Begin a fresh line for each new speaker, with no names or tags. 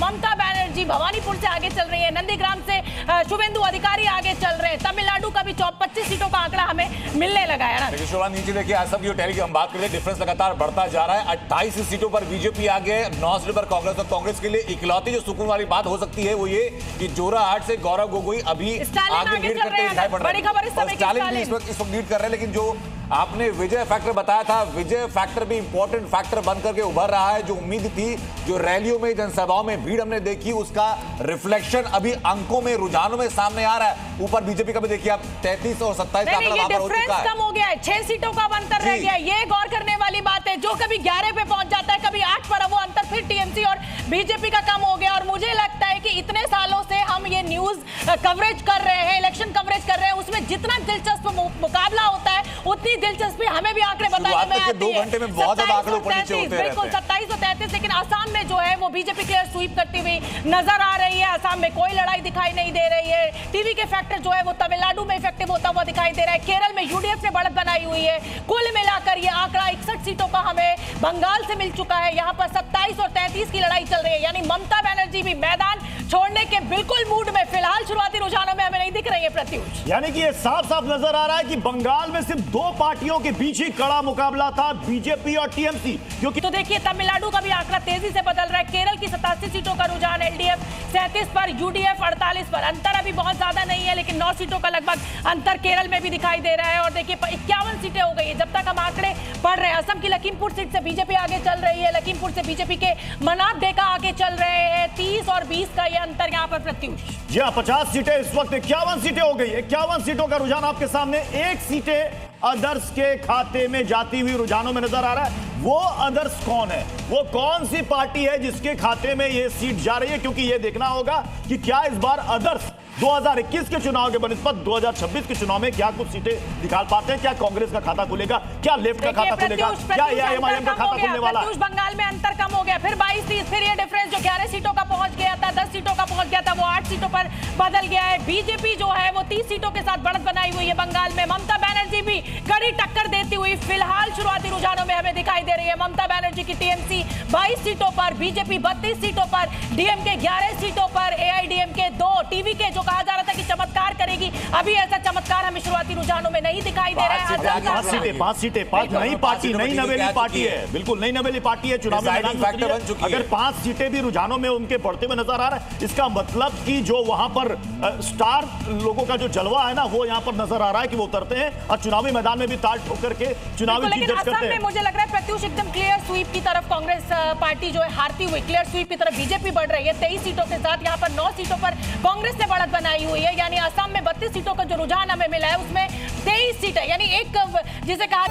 ममता बनर्जी भवानीपुर से आगे चल रही है, नंदीग्राम से शुभेंदु अधिकारी आगे चल रहे हैं, तमिलनाडु का भी 25 सीटों का आंकड़ा हमें मिलने लगा है ना।
देखिए शोभा, नीचे देखिए असम की टैली की हम बात करें, डिफरेंस लगातार बढ़ता जा रहा है। 28 सीटों पर बीजेपी आगे, 9 सीटों पर कांग्रेस। और कांग्रेस के लिए इकलौती जो सुकून वाली बात हो सकती है वो ये कि जोराहाट से गौरव गोगोई अभी आगे लीड करते दिखाई पड़ रहे हैं। स्टालिन भी इस वक्त लीड कर रहे हैं, लेकिन जो आपने विजय फैक्टर बताया था, विजय फैक्टर भी इंपॉर्टेंट फैक्टर बनकर के उभर रहा है। जो उम्मीद थी, जो रैलियों में, जनसभाओं में भीड़ हमने देखी, उसका रिफ्लेक्शन अभी अंकों में, रुझानों में सामने आ रहा है। ऊपर बीजेपी का भी देखिए आप 33 और 27 का आंकड़ा वहां पर हो चुका है।
कम हो गया है, 6 सीटों का अंतर रह गया है। ये गौर करने वाली बात है। जो कभी 11 पे पहुंच जाता है, कभी 8 पर, वो अंतर फिर टीएमसी और बीजेपी का कम हो गया। और मुझे लगता है कि इतने सालों से हम ये न्यूज कवरेज कर रहे हैं, इलेक्शन कवरेज कर रहे हैं, उसमें जितना दिलचस्प मुकाबला होता है उतनी दिलचस्पी हमें भी आंकड़े बताने में आती
2 घंटे में बहुत ज्यादा आंकड़े ऊपर नीचे होते हैं।
बिल्कुल 27 और 33। लेकिन असम में जो है वो बीजेपी क्लियर स्वीप करती हुई नजर आ रही है। असम में कोई लड़ाई दिखाई नहीं दे रही है। टीवी के फैक्टर जो है वो तमिलनाडु में इफेक्टिव होता हुआ दिखाई दे रहा है। केरल में यूडीएफ ने बढ़त बनाई हुई है। कुल मिलाकर ये आंकड़ा 61 सीटों का हमें बंगाल से मिल चुका है। यहाँ पर 27 और 33 की लड़ाई चल रही है। यानी ममता बनर्जी भी मैदान छोड़ने के बिल्कुल मूड में फिलहाल शुरुआती रुझानों में हमें नहीं दिख रही है प्रत्युष।
यानी कि ये साफ साफ नजर आ रहा है कि बंगाल में सिर्फ 2 पार्टियों के बीच ही कड़ा मुकाबला था, बीजेपी और टीएमसी। क्योंकि
तो देखिए तमिलनाडु का भी आंकड़ा तेजी से बदल रहा है। केरल की 87 सीटों का रुझान, एलडीएफ 37 पर, यूडीएफ 48 पर। अंतर अभी बहुत ज्यादा नहीं है, लेकिन 9 सीटों का लगभग अंतर केरल में भी दिखाई दे रहा है। और देखिए 51 सीटें हो गई है जब तक हम आंकड़े पढ़ रहे हैं। असम की लखीमपुर सीट से बीजेपी आगे चल रही है। लखीमपुर से बीजेपी के मनाप डेका आगे चल रहे हैं। 30 और 20 का ये अंतर यहाँ पर प्रत्युष।
जी हाँ, 50 सीटें इस वक्त 51 सीटें हो गई। 51 सीटों का रुझान आपके सामने। 1 सीटें अदर्स के खाते में जाती हुई रुझानों में नजर आ रहा है। वो अदर्स कौन है, वो कौन सी पार्टी है जिसके खाते में ये सीट जा रही है? क्योंकि ये देखना होगा कि क्या इस बार अदर्स 2021 के चुनाव के बनिस्बत 2026 के चुनाव में क्या कुछ सीटें निकाल पाते हैं? क्या कांग्रेस का खाता खुलेगा, क्या लेफ्ट का खाता खुलेगा, क्या एआईएमआईएम का खाता खुलने वाला है?
बंगाल में अंतर कम हो गया, फिर 22-30, फिर ये डिफरेंस जो 11 सीटों का पहुंच गया था, 10 सीटों का पहुंच गया था, वो 8 सीटों पर बदल गया है। बीजेपी जो है वो 30 सीटों के साथ बढ़त बनाई हुई है बंगाल में। ममता बनर्जी भी कड़ी टक्कर देती हुई फिलहाल शुरुआती रुझानों में हमें दिखाई दे रही है। ममता बनर्जी की टीएमसी 22 सीटों पर, बीजेपी 32 सीटों पर, डीएमके 11 सीटों पर, एआईडीएमके 2। टीवी के जो कहा जा रहा था कि चमत्कार करेगी, अभी ऐसा चमत्कार हमें शुरुआती रुझानों में नहीं दिखाई दे रहा है।
5 सीटें, 5 नई पार्टी, नई नवेली पार्टी है, बिल्कुल नई नवेली पार्टी है। चुनावी मैदान में अगर 5 सीटें भी रुझानों में उनके बढ़ते हुए नजर आ रहा है, इसका मतलब कि जो वहां पर स्टार लोगों का जो जलवा है ना, वो यहां पर नजर आ रहा है कि वो उतरते हैं और चुनावी मैदान में भी ताल ठोक करके चुनावी जीत दर्ज करते हैं।
मुझे लग रहा है प्रत्युष एकदम क्लियर स्वीप की तरफ कांग्रेस पार्टी जो है हारती हुई, क्लियर स्वीप की तरफ बीजेपी बढ़ रही है 23 सीटों के साथ। यहाँ पर 9 सीटों पर कांग्रेस ने बढ़त बनाई हुई है। यानी असम में 32 सीटों का जो रुझान हमें मिला है उसमें 23 सीटें, यानी एक जिसे कहा